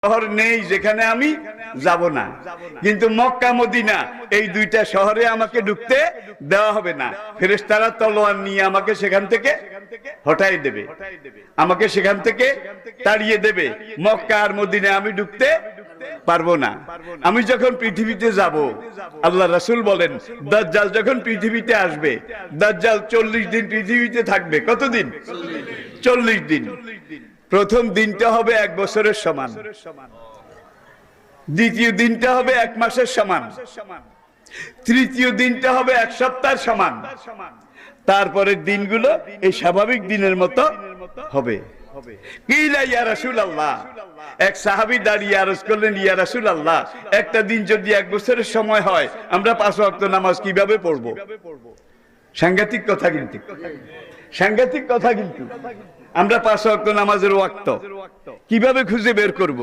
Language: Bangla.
শহর নেই যেখানে আমি যাব না, কিন্তু মক্কা মদিনা এই দুইটা শহরে আমাকে ঢুকতে দেওয়া হবে না। ফেরেশতারা তলোয়ার নিয়ে আমাকে সেখান থেকে হটাই দেবে, আমাকে সেখান থেকে তাড়িয়ে দেবে। মক্কা আর মদিনা আমি ঢুকতে পারবো না। আমি যখন পৃথিবীতে যাব, আল্লাহ রাসূল বলেন দাজ্জাল যখন পৃথিবীতে আসবে, দাজ্জাল 40 দিন পৃথিবীতে থাকবে। কতদিন? 40 দিন। প্রথম দিনটা হবে 1 বছরের সমান, দ্বিতীয় দিনটা হবে 1 মাসের সমান, তৃতীয় দিনটা হবে 1 সপ্তাহের সমান, তারপরের দিনগুলো এই স্বাভাবিক দিনের মতো হবে। কিলা ইয়া রাসূলুল্লাহ, এক সাহাবী দাঁড়িয়ে আরজ করলেন, ইয়া রাসূলুল্লাহ, একটা দিন যদি 1 বছরের সময় হয়, আমরা 5 ওয়াক্ত নামাজ কিভাবে পড়বো? সাংঘাতিক কথা কিন্তু, সাংঘাতিক কথা কিন্তু। আমরা 5 ওয়াক্ত নামাজের ওয়াক্ত কিভাবে খুঁজে বের করব?